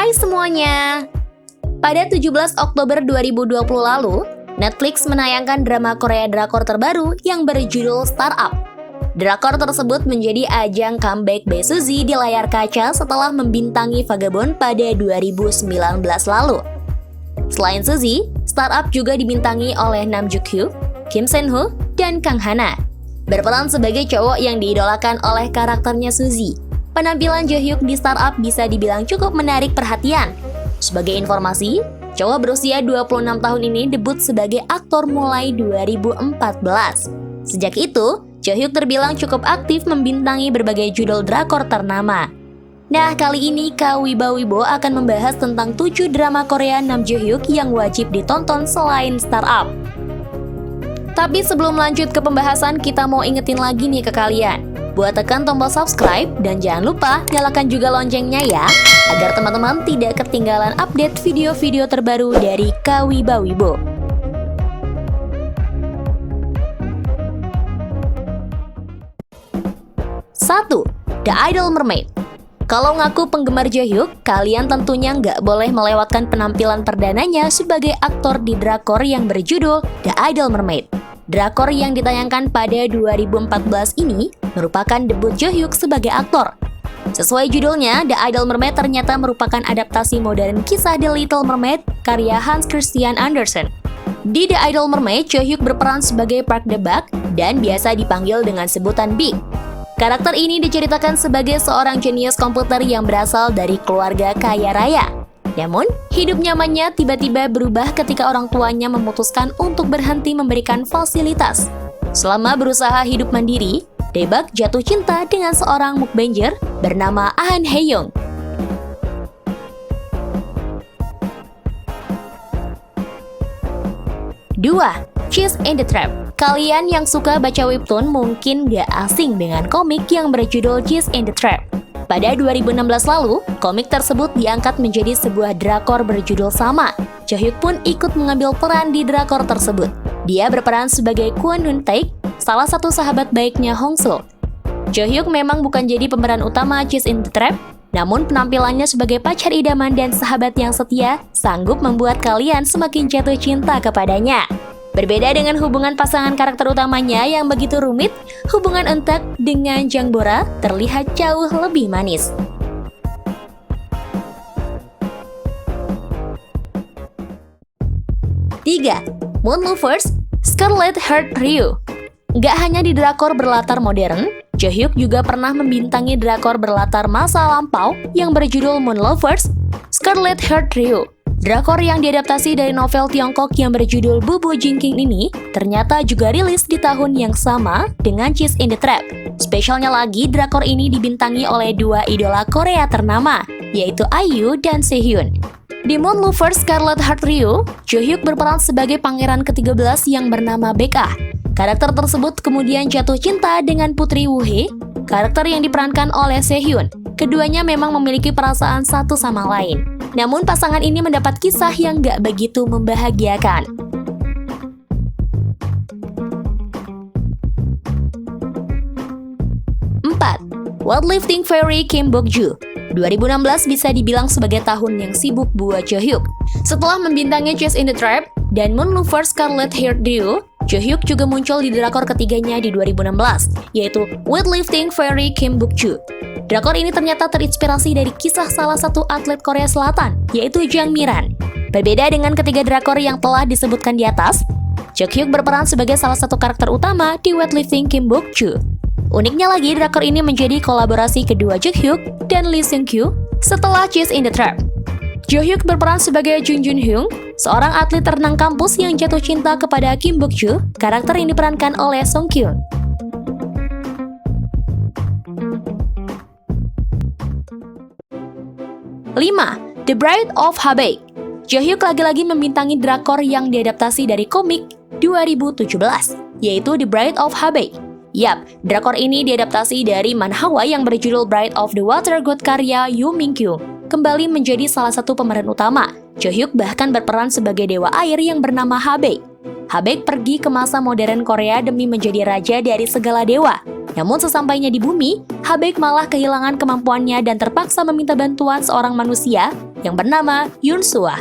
Hai semuanya! Pada 17 Oktober 2020 lalu, Netflix menayangkan drama Korea drakor terbaru yang berjudul Startup. Drakor tersebut menjadi ajang comeback Bae Suzy di layar kaca setelah membintangi Vagabond pada 2019 lalu. Selain Suzy, Startup juga dibintangi oleh Nam Joo Hyuk, Kim Sen Ho, dan Kang Hana. Berperan sebagai cowok yang diidolakan oleh karakternya Suzy. Penampilan Jo Hyuk di Startup bisa dibilang cukup menarik perhatian. Sebagai informasi, cowok berusia 26 tahun ini debut sebagai aktor mulai 2014. Sejak itu, Jo Hyuk terbilang cukup aktif membintangi berbagai judul drakor ternama. Nah, kali ini Kak Wibo akan membahas tentang 7 drama Korea Nam Jo Hyuk yang wajib ditonton selain Startup. Tapi sebelum lanjut ke pembahasan, kita mau ingetin lagi nih ke kalian. Buat tekan tombol subscribe dan jangan lupa nyalakan juga loncengnya ya, agar teman-teman tidak ketinggalan update video-video terbaru dari Kak Wibo. 1. The Idol Mermaid. Kalau ngaku penggemar Jo Hyuk, kalian tentunya nggak boleh melewatkan penampilan perdananya sebagai aktor di drakor yang berjudul The Idol Mermaid. Drakor yang ditayangkan pada 2014 ini merupakan debut Jo Hyuk sebagai aktor. Sesuai judulnya, The Idol Mermaid ternyata merupakan adaptasi modern kisah The Little Mermaid karya Hans Christian Andersen. Di The Idol Mermaid, Jo Hyuk berperan sebagai Park The-bak dan biasa dipanggil dengan sebutan Big. Karakter ini diceritakan sebagai seorang jenius komputer yang berasal dari keluarga kaya raya. Namun, hidup nyamannya tiba-tiba berubah ketika orang tuanya memutuskan untuk berhenti memberikan fasilitas. Selama berusaha hidup mandiri, Dae-bak jatuh cinta dengan seorang mukbanger bernama Ah Hae-young. Dua, Cheese in the Trap. Kalian yang suka baca webtoon mungkin gak asing dengan komik yang berjudul Cheese in the Trap. Pada 2016 lalu, komik tersebut diangkat menjadi sebuah drakor berjudul sama. Jo Hyuk pun ikut mengambil peran di drakor tersebut. Dia berperan sebagai Kwon Hun Taek, salah satu sahabat baiknya Hong Sul. Jo Hyuk memang bukan jadi pemeran utama Cheese in the Trap, namun penampilannya sebagai pacar idaman dan sahabat yang setia sanggup membuat kalian semakin jatuh cinta kepadanya. Berbeda dengan hubungan pasangan karakter utamanya yang begitu rumit, hubungan Eun-tak dengan Jang Bora terlihat jauh lebih manis. Tiga, Moon Lovers Scarlet Heart Ryeo. Gak hanya di drakor berlatar modern, Jo Hyuk juga pernah membintangi drakor berlatar masa lampau yang berjudul Moon Lovers Scarlet Heart Ryeo. Drakor yang diadaptasi dari novel Tiongkok yang berjudul Bubu Jingking ini ternyata juga rilis di tahun yang sama dengan Cheese in the Trap. Spesialnya lagi, drakor ini dibintangi oleh dua idola Korea ternama, yaitu IU dan Sehun. Di Moon Lovers Scarlet Heart Ryeo, Jo Hyuk berperan sebagai pangeran ke-13 yang bernama Baek-ah. Karakter tersebut kemudian jatuh cinta dengan Putri Woo-hye, karakter yang diperankan oleh Sehun. Keduanya memang memiliki perasaan satu sama lain. Namun pasangan ini mendapat kisah yang gak begitu membahagiakan. 4. Weightlifting Fairy Kim Bok-joo. 2016 bisa dibilang sebagai tahun yang sibuk buat Jo Hyuk. Setelah membintangi Cheese in the Trap dan Moon Lovers Scarlet Heart Ryeo, Jo Hyuk juga muncul di drakor ketiganya di 2016, yaitu Weightlifting Fairy Kim Bok-joo. Drakor ini ternyata terinspirasi dari kisah salah satu atlet Korea Selatan, yaitu Jang Mi-ran. Berbeda dengan ketiga drakor yang telah disebutkan di atas, Jo Hyuk berperan sebagai salah satu karakter utama di Weightlifting Kim Bok-joo. Uniknya lagi, drakor ini menjadi kolaborasi kedua Jo Hyuk dan Lee Seung-kyu setelah Cheese in the Trap. Jo Hyuk berperan sebagai Jun Jun-hyung, seorang atlet renang kampus yang jatuh cinta kepada Kim Bok-joo, karakter yang diperankan oleh Song-kyun. 5. The Bride of Habaek. Jo Hyuk lagi-lagi membintangi drakor yang diadaptasi dari komik 2017, yaitu The Bride of Habaek. Yap, drakor ini diadaptasi dari manhwa yang berjudul Bride of the Water God karya Yoo Min-kyung. Kembali menjadi salah satu pemeran utama. Jo Hyuk bahkan berperan sebagai dewa air yang bernama Habaek. Habaek pergi ke masa modern Korea demi menjadi raja dari segala dewa. Namun sesampainya di bumi, Habaek malah kehilangan kemampuannya dan terpaksa meminta bantuan seorang manusia yang bernama Yunsua.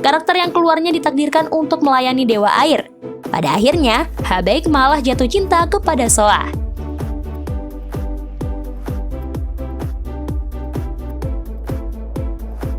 Karakter yang keluarnya ditakdirkan untuk melayani Dewa Air. Pada akhirnya, Habaek malah jatuh cinta kepada Soa.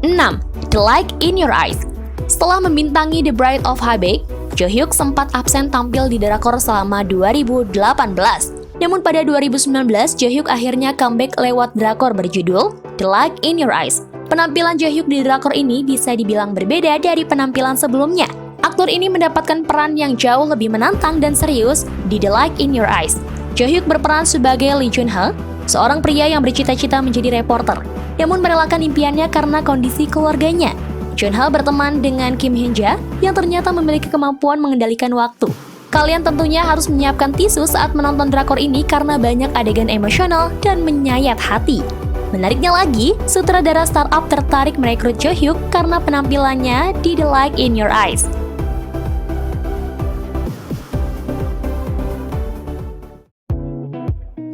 Enam, The Light in Your Eyes. Setelah membintangi The Bride of Habaek, Jo Hyuk sempat absen tampil di drakor selama 2018. Namun pada 2019, Jo Hyuk akhirnya comeback lewat drakor berjudul The Light in Your Eyes. Penampilan Jo Hyuk di drakor ini bisa dibilang berbeda dari penampilan sebelumnya. Aktor ini mendapatkan peran yang jauh lebih menantang dan serius di The Light in Your Eyes. Jo Hyuk berperan sebagai Lee Chun-ha, seorang pria yang bercita-cita menjadi reporter, namun merelakan impiannya karena kondisi keluarganya. Chun-ha berteman dengan Kim Hyun-ja yang ternyata memiliki kemampuan mengendalikan waktu. Kalian tentunya harus menyiapkan tisu saat menonton drakor ini karena banyak adegan emosional dan menyayat hati. Menariknya lagi, sutradara startup tertarik merekrut Jo Hyuk karena penampilannya di The Light in Your Eyes.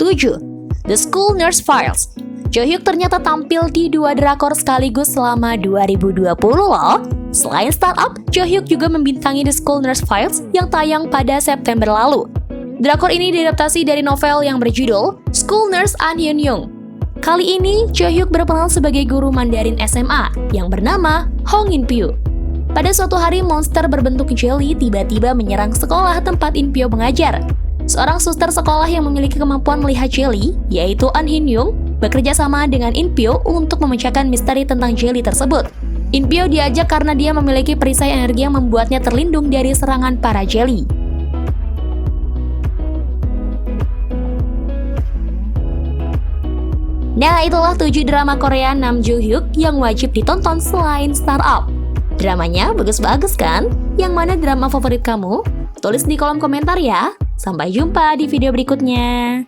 7. The School Nurse Files. Jo Hyuk ternyata tampil di 2 drakor sekaligus selama 2020 loh. Selain startup, Jo Hyuk juga membintangi The School Nurse Files yang tayang pada September lalu. Drakor ini diadaptasi dari novel yang berjudul School Nurse An Hyun Young. Kali ini, Jo Hyuk berperan sebagai guru Mandarin SMA yang bernama Hong In Pyo. Pada suatu hari, monster berbentuk jelly tiba-tiba menyerang sekolah tempat In Pyo mengajar. Seorang suster sekolah yang memiliki kemampuan melihat jelly, yaitu An Hyun Young, bekerja sama dengan In Pyo untuk memecahkan misteri tentang jelly tersebut. In Pyo diajak karena dia memiliki perisai energi yang membuatnya terlindung dari serangan para jelly. Nah, itulah 7 drama Korea Nam Jo Hyuk yang wajib ditonton selain Startup. Dramanya bagus-bagus kan? Yang mana drama favorit kamu? Tulis di kolom komentar ya. Sampai jumpa di video berikutnya.